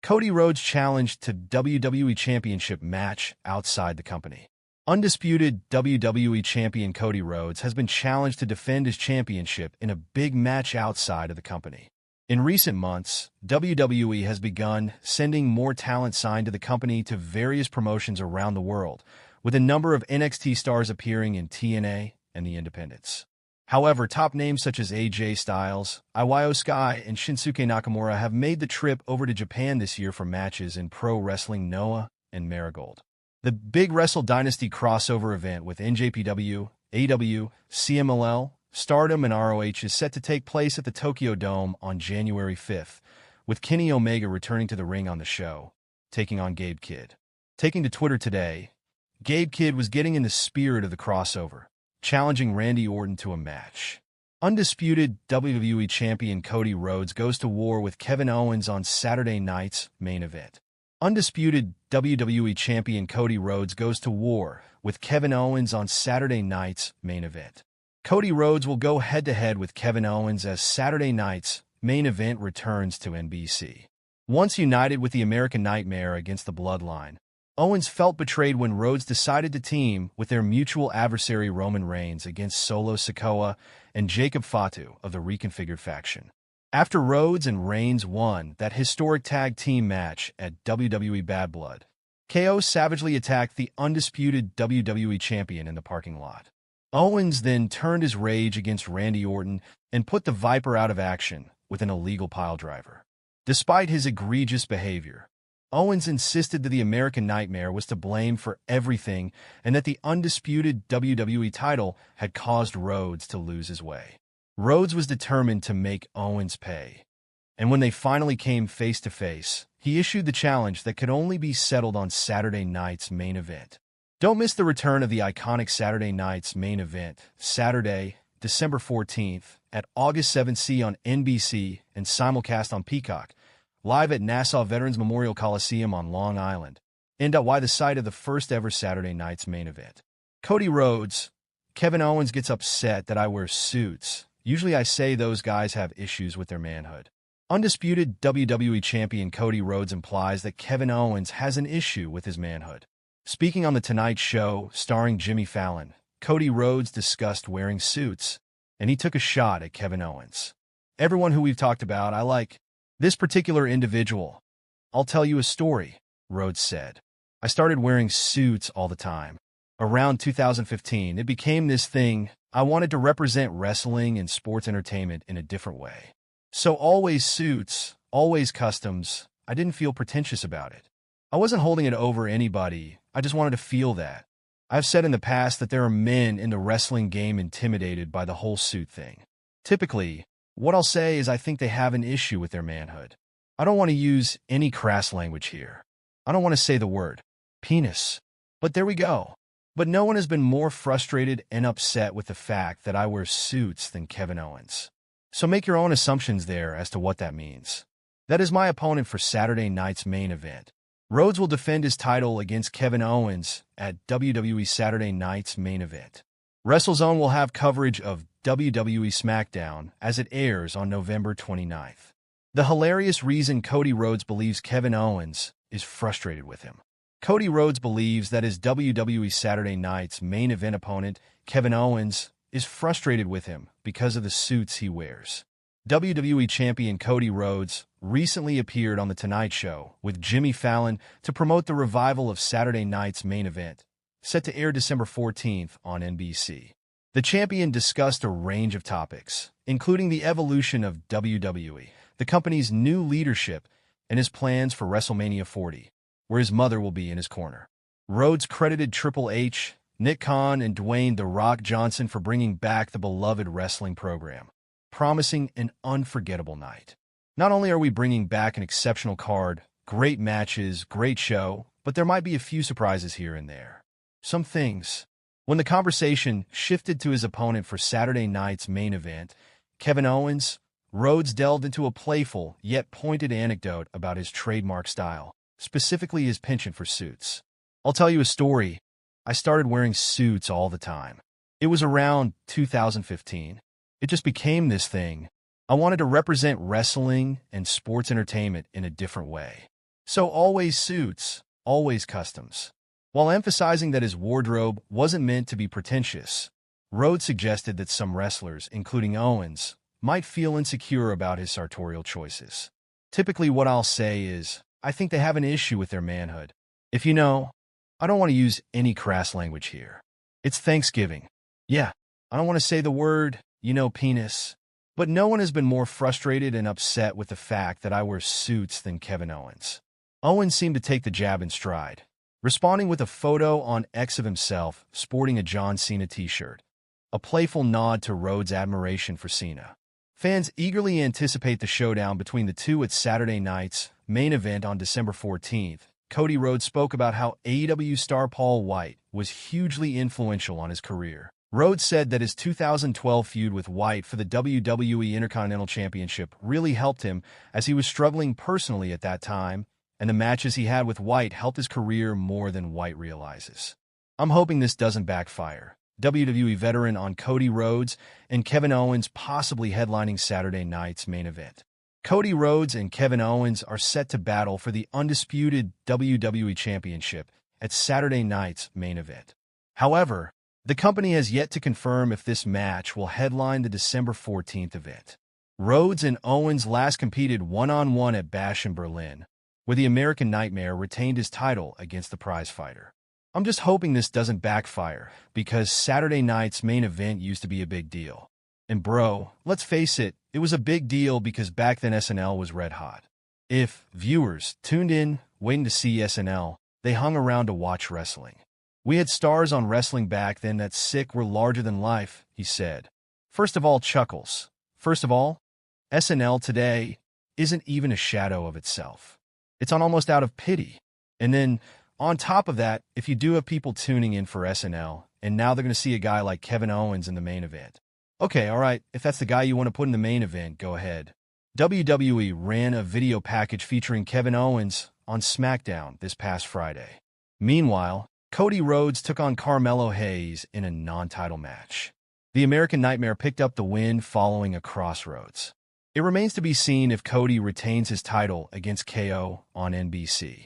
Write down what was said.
Cody Rhodes challenged to WWE Championship match outside the company. Undisputed WWE Champion Cody Rhodes has been challenged to defend his championship in a big match outside of the company. In recent months, WWE has begun sending more talent signed to the company to various promotions around the world, with a number of NXT stars appearing in TNA and the Independents. However, top names such as AJ Styles, Io Sky, and Shinsuke Nakamura have made the trip over to Japan this year for matches in Pro Wrestling Noah and Marigold. The Big Wrestle Dynasty crossover event with NJPW, AW, CMLL, Stardom, and ROH is set to take place at the Tokyo Dome on January 5th, with Kenny Omega returning to the ring on the show, taking on Gabe Kidd. Taking to Twitter today, Gabe Kidd was getting in the spirit of the crossover, challenging Randy Orton to a match. Undisputed WWE Champion Cody Rhodes goes to war with Kevin Owens on Saturday night's main event. Undisputed WWE Champion Cody Rhodes goes to war with Kevin Owens on Saturday night's main event. Cody Rhodes will go head-to-head with Kevin Owens as Saturday night's main event returns to NBC. Once united with the American Nightmare against the Bloodline, Owens felt betrayed when Rhodes decided to team with their mutual adversary Roman Reigns against Solo Sikoa and Jacob Fatu of the Reconfigured faction. After Rhodes and Reigns won that historic tag team match at WWE Bad Blood, KO savagely attacked the undisputed WWE Champion in the parking lot. Owens then turned his rage against Randy Orton and put the Viper out of action with an illegal piledriver. Despite his egregious behavior, Owens insisted that the American Nightmare was to blame for everything and that the undisputed WWE title had caused Rhodes to lose his way. Rhodes was determined to make Owens pay, and when they finally came face-to-face, he issued the challenge that could only be settled on Saturday night's main event. Don't miss the return of the iconic Saturday night's main event, Saturday, December 14th, at August 7th on NBC and simulcast on Peacock, live at Nassau Veterans Memorial Coliseum on Long Island, and why the site of the first ever Saturday night's main event. Cody Rhodes. Kevin Owens gets upset that I wear suits. Usually I say those guys have issues with their manhood. Undisputed WWE Champion Cody Rhodes implies that Kevin Owens has an issue with his manhood. Speaking on The Tonight Show, starring Jimmy Fallon, Cody Rhodes discussed wearing suits, and he took a shot at Kevin Owens. Everyone who we've talked about, I like. This particular individual. I'll tell you a story, Rhodes said. I started wearing suits all the time. Around 2015, it became this thing. I wanted to represent wrestling and sports entertainment in a different way. So always suits, always customs. I didn't feel pretentious about it. I wasn't holding it over anybody. I just wanted to feel that. I've said in the past that there are men in the wrestling game intimidated by the whole suit thing. Typically, what I'll say is I think they have an issue with their manhood. I don't want to use any crass language here. I don't want to say the word penis. But there we go. But no one has been more frustrated and upset with the fact that I wear suits than Kevin Owens. So make your own assumptions there as to what that means. That is my opponent for Saturday night's main event. Rhodes will defend his title against Kevin Owens at WWE Saturday night's main event. WrestleZone will have coverage of WWE SmackDown as it airs on November 29th. The hilarious reason Cody Rhodes believes Kevin Owens is frustrated with him. Cody Rhodes believes that his WWE Saturday night's main event opponent, Kevin Owens, is frustrated with him because of the suits he wears. WWE Champion Cody Rhodes recently appeared on The Tonight Show with Jimmy Fallon to promote the revival of Saturday night's main event, set to air December 14th on NBC. The champion discussed a range of topics, including the evolution of WWE, the company's new leadership, and his plans for WrestleMania 40, where his mother will be in his corner. Rhodes credited Triple H, Nick Khan, and Dwayne "The Rock" Johnson for bringing back the beloved wrestling program, promising an unforgettable night. Not only are we bringing back an exceptional card, great matches, great show, but there might be a few surprises here and there. Some things. When the conversation shifted to his opponent for Saturday night's main event, Kevin Owens, Rhodes delved into a playful yet pointed anecdote about his trademark style, specifically his penchant for suits. I'll tell you a story. I started wearing suits all the time. It was around 2015. It just became this thing. I wanted to represent wrestling and sports entertainment in a different way. So always suits, always customs. While emphasizing that his wardrobe wasn't meant to be pretentious, Rhodes suggested that some wrestlers, including Owens, might feel insecure about his sartorial choices. Typically what I'll say is, I think they have an issue with their manhood. If you know, I don't want to use any crass language here. It's Thanksgiving. Yeah, I don't want to say the word, penis. But no one has been more frustrated and upset with the fact that I wear suits than Kevin Owens. Owens seemed to take the jab in stride, responding with a photo on X of himself sporting a John Cena t-shirt, a playful nod to Rhodes' admiration for Cena. Fans eagerly anticipate the showdown between the two at Saturday night's main event on December 14th. Cody Rhodes spoke about how AEW star Paul White was hugely influential on his career. Rhodes said that his 2012 feud with White for the WWE Intercontinental Championship really helped him as he was struggling personally at that time, and the matches he had with White helped his career more than White realizes. I'm hoping this doesn't backfire. WWE veteran on Cody Rhodes and Kevin Owens possibly headlining Saturday night's main event. Cody Rhodes and Kevin Owens are set to battle for the Undisputed WWE Championship at Saturday night's main event. However, the company has yet to confirm if this match will headline the December 14th event. Rhodes and Owens last competed one-on-one at Bash in Berlin, where the American Nightmare retained his title against the prizefighter. I'm just hoping this doesn't backfire, because Saturday night's main event used to be a big deal. And bro, let's face it, it was a big deal because back then SNL was red hot. If viewers tuned in, waiting to see SNL, they hung around to watch wrestling. We had stars on wrestling back then that sick were larger than life, he said. First of all, chuckles. First of all, SNL today isn't even a shadow of itself. It's on almost out of pity. And then, on top of that, if you do have people tuning in for SNL, and now they're going to see a guy like Kevin Owens in the main event. Okay, alright, if that's the guy you want to put in the main event, go ahead. WWE ran a video package featuring Kevin Owens on SmackDown this past Friday. Meanwhile, Cody Rhodes took on Carmelo Hayes in a non-title match. The American Nightmare picked up the win following a crossroads. It remains to be seen if Cody retains his title against KO on NBC.